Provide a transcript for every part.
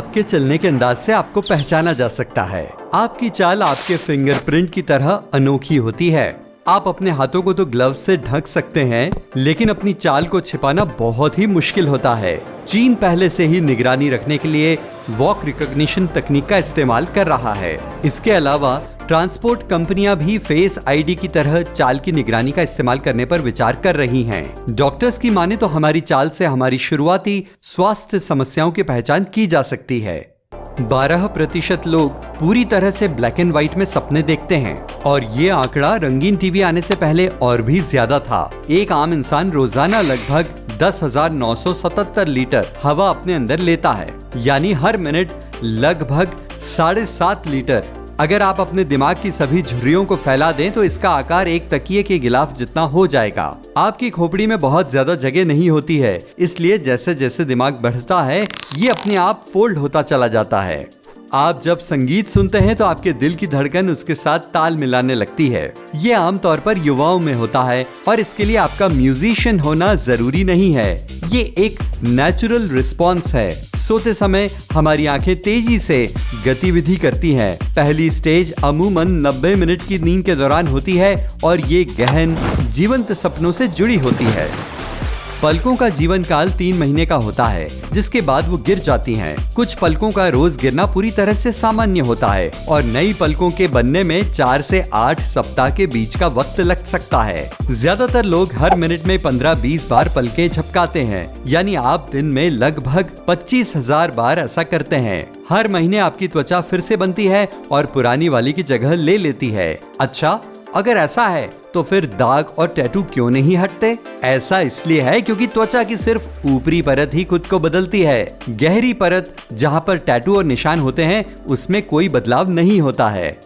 आपके चलने के अंदाज से आपको पहचाना जा सकता है। आपकी चाल आपके फिंगरप्रिंट की तरह अनोखी होती है। आप अपने हाथों को तो ग्लव्स से ढक सकते हैं, लेकिन अपनी चाल को छिपाना बहुत ही मुश्किल होता है। चीन पहले से ही निगरानी रखने के लिए वॉक रिकॉग्निशन तकनीक का इस्तेमाल कर रहा है। इसके अलावा ट्रांसपोर्ट कंपनियां भी फेस आईडी की तरह चाल की निगरानी का इस्तेमाल करने पर विचार कर रही हैं। डॉक्टर्स की माने तो हमारी चाल से हमारी शुरुआती स्वास्थ्य समस्याओं की पहचान की जा सकती है। 12% लोग पूरी तरह से ब्लैक एंड व्हाइट में सपने देखते हैं और ये आंकड़ा रंगीन टीवी आने से पहले और भी ज्यादा था। एक आम इंसान रोजाना लगभग 10,977 लीटर हवा अपने अंदर लेता है, यानी हर मिनट लगभग 7.5 लीटर। अगर आप अपने दिमाग की सभी झुर्रियों को फैला दें तो इसका आकार एक तकिए के गिलाफ जितना हो जाएगा। आपकी खोपड़ी में बहुत ज्यादा जगह नहीं होती है, इसलिए जैसे जैसे दिमाग बढ़ता है ये अपने आप फोल्ड होता चला जाता है। आप जब संगीत सुनते हैं तो आपके दिल की धड़कन उसके साथ ताल मिलाने लगती है। ये आमतौर पर युवाओं में होता है और इसके लिए आपका म्यूजिशियन होना जरूरी नहीं है। ये एक नेचुरल रिस्पॉन्स है। सोते समय हमारी आंखें तेजी से गतिविधि करती हैं। पहली स्टेज अमूमन 90 मिनट की नींद के दौरान होती है और ये गहन जीवंत सपनों से जुड़ी होती है। पलकों का जीवन काल 3 महीने का होता है, जिसके बाद वो गिर जाती हैं। कुछ पलकों का रोज गिरना पूरी तरह से सामान्य होता है और नई पलकों के बनने में 4 से 8 सप्ताह के बीच का वक्त लग सकता है। ज्यादातर लोग हर मिनट में 15-20 बार पलकें झपकाते हैं, यानी आप दिन में लगभग 25,000 बार ऐसा करते हैं। हर महीने आपकी त्वचा फिर से बनती है और पुरानी वाली की जगह ले लेती है। अच्छा, अगर ऐसा है तो फिर दाग और टैटू क्यों नहीं हटते? ऐसा इसलिए है क्योंकि त्वचा की सिर्फ ऊपरी परत ही खुद को बदलती है। गहरी परत जहां पर टैटू और निशान होते हैं उसमें कोई बदलाव नहीं होता है।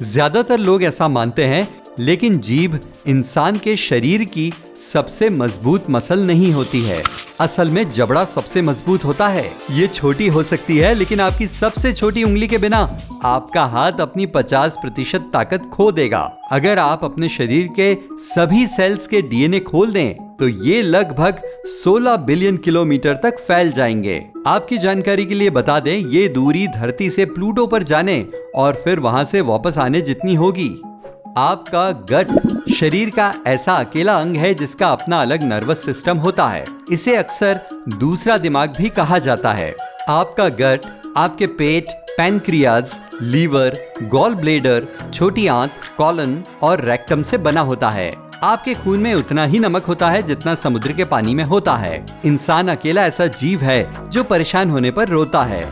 ज्यादातर लोग ऐसा मानते हैं, लेकिन जीभ इंसान के शरीर की सबसे मजबूत मसल नहीं होती है। असल में जबड़ा सबसे मजबूत होता है। ये छोटी हो सकती है, लेकिन आपकी सबसे छोटी उंगली के बिना आपका हाथ अपनी 50% ताकत खो देगा। अगर आप अपने शरीर के सभी सेल्स के डीएनए खोल दें तो ये लगभग 16 बिलियन किलोमीटर तक फैल जाएंगे। आपकी जानकारी के लिए बता दें, ये दूरी धरती से प्लूटो पर जाने और फिर वहां से वापस आने जितनी होगी। आपका गट शरीर का ऐसा अकेला अंग है जिसका अपना अलग नर्वस सिस्टम होता है। इसे अक्सर दूसरा दिमाग भी कहा जाता है। आपका गट आपके पेट, पैनक्रियाज, लीवर, गॉल ब्लेडर, छोटी आंत, कॉलन और रेक्टम से बना होता है। आपके खून में उतना ही नमक होता है जितना समुद्र के पानी में होता है। इंसान अकेला ऐसा जीव है जो परेशान होने पर रोता है।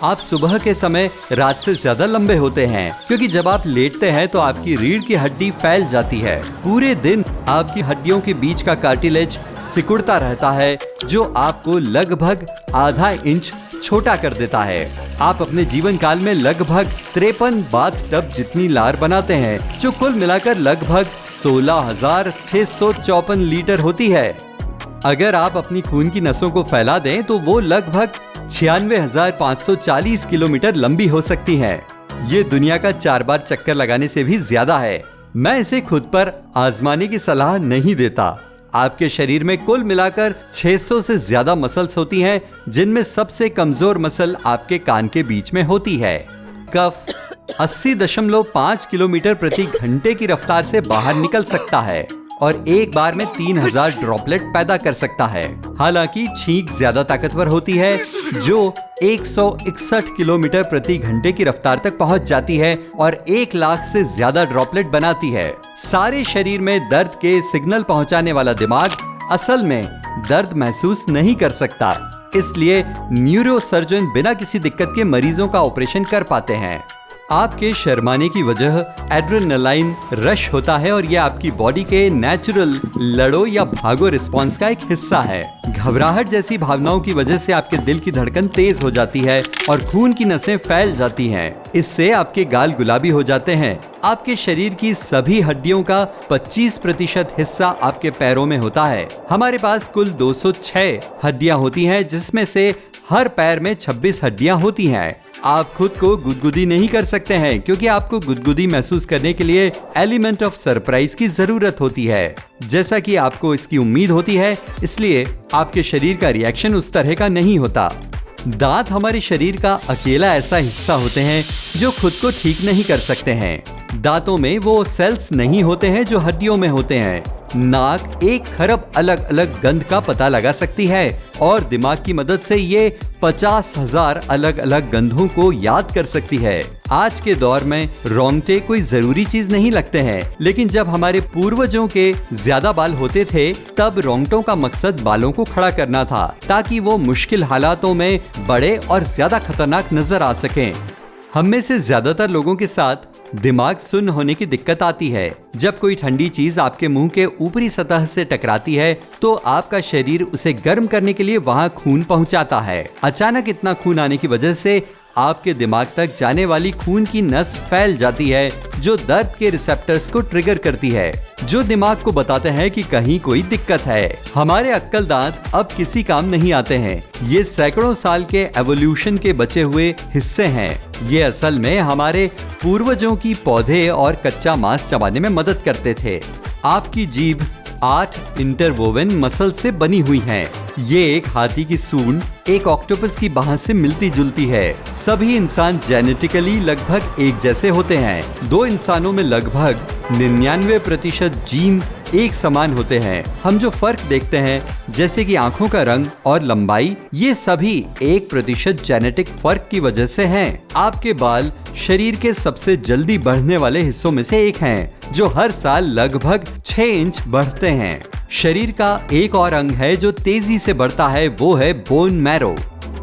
आप सुबह के समय रात से ज्यादा लंबे होते हैं, क्योंकि जब आप लेटते हैं तो आपकी रीढ़ की हड्डी फैल जाती है। पूरे दिन आपकी हड्डियों के बीच का कार्टिलेज सिकुड़ता रहता है, जो आपको लगभग आधा इंच छोटा कर देता है। आप अपने जीवन काल में लगभग 53 बाथ टब जितनी लार बनाते हैं, जो कुल मिलाकर लगभग 16,654 लीटर होती है। अगर आप अपनी खून की नसों को फैला दें तो वो लगभग 96,540 किलोमीटर लंबी हो सकती हैं। ये दुनिया का 4 बार चक्कर लगाने से भी ज्यादा है। मैं इसे खुद पर आजमाने की सलाह नहीं देता। आपके शरीर में कुल मिलाकर 600 से ज्यादा मसल्स होती हैं, जिनमें सबसे कमजोर मसल आपके कान के बीच में होती है। कफ 80.5 किलोमीटर प्रति घंटे की रफ्तार से बाहर निकल सकता है और एक बार में 3000 ड्रॉपलेट पैदा कर सकता है। हालांकि छींक ज्यादा ताकतवर होती है, जो 161 किलोमीटर प्रति घंटे की रफ्तार तक पहुंच जाती है और 1 लाख से ज्यादा ड्रॉपलेट बनाती है। सारे शरीर में दर्द के सिग्नल पहुंचाने वाला दिमाग असल में दर्द महसूस नहीं कर सकता, इसलिए न्यूरोसर्जन बिना किसी दिक्कत के मरीजों का ऑपरेशन कर पाते हैं। आपके शर्माने की वजह एड्रेनालाइन रश होता है और यह आपकी बॉडी के नेचुरल लड़ो या भागो रिस्पॉन्स का एक हिस्सा है। घबराहट जैसी भावनाओं की वजह से आपके दिल की धड़कन तेज हो जाती है और खून की नसें फैल जाती हैं। इससे आपके गाल गुलाबी हो जाते हैं। आपके शरीर की सभी हड्डियों का 25% हिस्सा आपके पैरों में होता है। हमारे पास कुल 206 हड्डियां होती हैं, जिसमें से हर पैर में 26 हड्डियां होती हैं। आप खुद को गुदगुदी नहीं कर सकते हैं, क्योंकि आपको गुदगुदी महसूस करने के लिए एलिमेंट ऑफ सरप्राइज की जरूरत होती है। जैसा कि आपको इसकी उम्मीद होती है, इसलिए आपके शरीर का रिएक्शन उस तरह का नहीं होता। दांत हमारे शरीर का अकेला ऐसा हिस्सा होते हैं जो खुद को ठीक नहीं कर सकते हैं। दांतों में वो सेल्स नहीं होते हैं जो हड्डियों में होते हैं। नाक 1 खरब अलग अलग गंध का पता लगा सकती है और दिमाग की मदद से ये 50,000 अलग अलग गंधों को याद कर सकती है। आज के दौर में रोंगटे कोई जरूरी चीज नहीं लगते हैं, लेकिन जब हमारे पूर्वजों के ज्यादा बाल होते थे तब रोंगटों का मकसद बालों को खड़ा करना था ताकि वो मुश्किल हालातों में बड़े और ज्यादा खतरनाक नजर आ सकें। हम में से ज्यादातर लोगों के साथ दिमाग सुन्न होने की दिक्कत आती है। जब कोई ठंडी चीज आपके मुंह के ऊपरी सतह से टकराती है तो आपका शरीर उसे गर्म करने के लिए वहां खून पहुंचाता है। अचानक इतना खून आने की वजह से आपके दिमाग तक जाने वाली खून की नस फैल जाती है जो दर्द के रिसेप्टर्स को ट्रिगर करती है, जो दिमाग को बताते हैं कि कहीं कोई दिक्कत है। हमारे अक्कल दांत अब किसी काम नहीं आते हैं। ये सैकड़ों साल के एवोल्यूशन के बचे हुए हिस्से हैं। ये असल में हमारे पूर्वजों की पौधे और कच्चा मांस चबाने में मदद करते थे। आपकी जीभ 8 इंटरवोवन मसल से बनी हुई है। ये एक हाथी की सूंड एक ऑक्टोपस की बाह से मिलती जुलती है। सभी इंसान जेनेटिकली लगभग एक जैसे होते हैं। 2 इंसानों में लगभग 99% जीन एक समान होते हैं। हम जो फर्क देखते हैं जैसे कि आंखों का रंग और लंबाई, ये सभी 1% जेनेटिक फर्क की वजह से हैं। आपके बाल शरीर के सबसे जल्दी बढ़ने वाले हिस्सों में से एक हैं, जो हर साल लगभग 6 इंच बढ़ते हैं। शरीर का एक और अंग है जो तेजी से बढ़ता है, वो है बोन मैरो।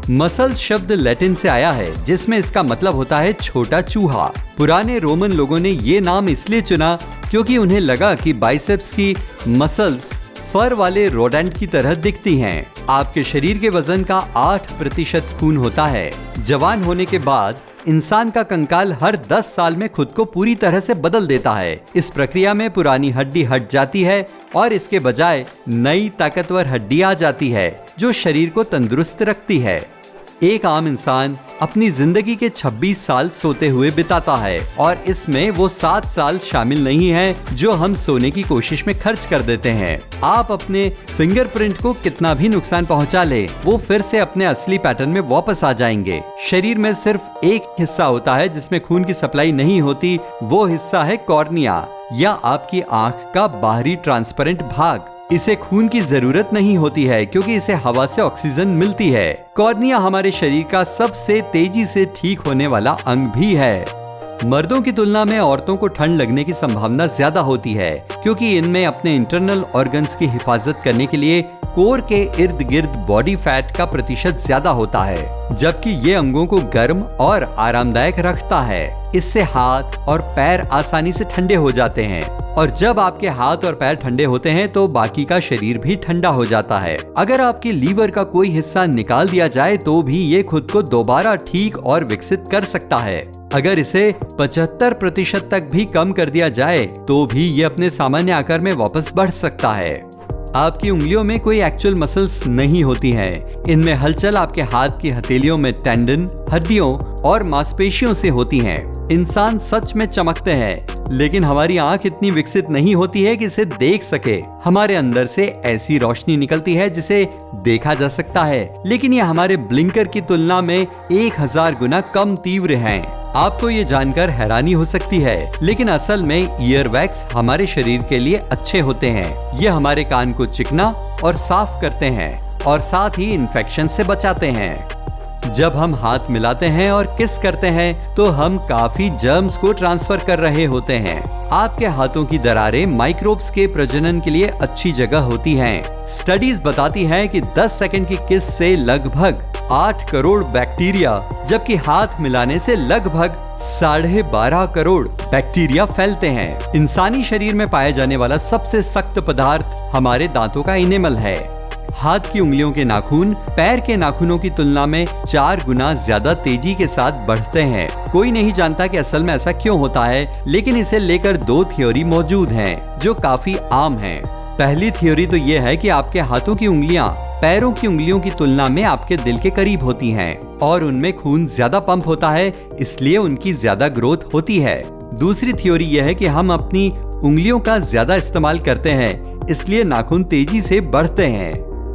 मसल शब्द लैटिन से आया है जिसमें इसका मतलब होता है छोटा चूहा। पुराने रोमन लोगों ने ये नाम इसलिए चुना क्योंकि उन्हें लगा कि बाइसेप्स की मसल्स फर वाले रोडेंट की तरह दिखती हैं। आपके शरीर के वजन का 8% खून होता है। जवान होने के बाद इंसान का कंकाल हर 10 साल में खुद को पूरी तरह से बदल देता है। इस प्रक्रिया में पुरानी हड्डी हट जाती है और इसके बजाय नई ताकतवर हड्डी आ जाती है जो शरीर को तंदुरुस्त रखती है। एक आम इंसान अपनी जिंदगी के 26 साल सोते हुए बिताता है और इसमें वो 7 साल शामिल नहीं है जो हम सोने की कोशिश में खर्च कर देते हैं। आप अपने फिंगरप्रिंट को कितना भी नुकसान पहुंचा ले, वो फिर से अपने असली पैटर्न में वापस आ जाएंगे। शरीर में सिर्फ एक हिस्सा होता है जिसमें खून की सप्लाई नहीं होती, वो हिस्सा है कॉर्निया या आपकी आंख का बाहरी ट्रांसपेरेंट भाग। इसे खून की जरूरत नहीं होती है क्योंकि इसे हवा से ऑक्सीजन मिलती है। कॉर्निया हमारे शरीर का सबसे तेजी से ठीक होने वाला अंग भी है। मर्दों की तुलना में औरतों को ठंड लगने की संभावना ज्यादा होती है क्योंकि इनमें अपने इंटरनल ऑर्गन्स की हिफाजत करने के लिए कोर के इर्द गिर्द बॉडी फैट का प्रतिशत ज्यादा होता है, जबकि ये अंगों को गर्म और आरामदायक रखता है। इससे हाथ और पैर आसानी से ठंडे हो जाते हैं और जब आपके हाथ और पैर ठंडे होते हैं तो बाकी का शरीर भी ठंडा हो जाता है। अगर आपके लीवर का कोई हिस्सा निकाल दिया जाए तो भी ये खुद को दोबारा ठीक और विकसित कर सकता है। अगर इसे 75% तक भी कम कर दिया जाए तो भी ये अपने सामान्य आकार में वापस बढ़ सकता है। आपकी उंगलियों में कोई एक्चुअल मसल्स नहीं होती हैं। इनमें हलचल आपके हाथ की हथेलियों में टेंडन, हड्डियों और मांसपेशियों से होती हैं। इंसान सच में चमकते हैं, लेकिन हमारी आंख इतनी विकसित नहीं होती है कि इसे देख सके। हमारे अंदर से ऐसी रोशनी निकलती है जिसे देखा जा सकता है, लेकिन ये हमारे ब्लिंकर की तुलना में 1000 गुना कम तीव्र हैं। आपको ये जानकर हैरानी हो सकती है, लेकिन असल में ईयरवैक्स हमारे शरीर के लिए अच्छे होते हैं। ये हमारे कान को चिकना और साफ करते हैं और साथ ही इन्फेक्शन से बचाते हैं। जब हम हाथ मिलाते हैं और किस करते हैं तो हम काफी जर्म्स को ट्रांसफर कर रहे होते हैं। आपके हाथों की दरारें माइक्रोब्स के प्रजनन के लिए अच्छी जगह होती हैं। स्टडीज बताती हैं कि 10 सेकंड की किस से लगभग 8 करोड़ बैक्टीरिया, जबकि हाथ मिलाने से लगभग 12.5 करोड़ बैक्टीरिया फैलते हैं। इंसानी शरीर में पाए जाने वाला सबसे सख्त पदार्थ हमारे दांतों का इनेमल है। हाथ की उंगलियों के नाखून पैर के नाखूनों की तुलना में 4 गुना ज्यादा तेजी के साथ बढ़ते हैं। कोई नहीं जानता कि असल में ऐसा क्यों होता है, लेकिन इसे लेकर 2 थ्योरी मौजूद हैं जो काफी आम हैं। पहली थ्योरी तो ये है कि आपके हाथों की उंगलियां पैरों की उंगलियों की तुलना में आपके दिल के करीब होती हैं और उनमें खून ज्यादा पंप होता है, इसलिए उनकी ज्यादा ग्रोथ होती है। दूसरी थ्योरी यह है कि हम अपनी उंगलियों का ज्यादा इस्तेमाल करते हैं, इसलिए नाखून तेजी से बढ़ते हैं।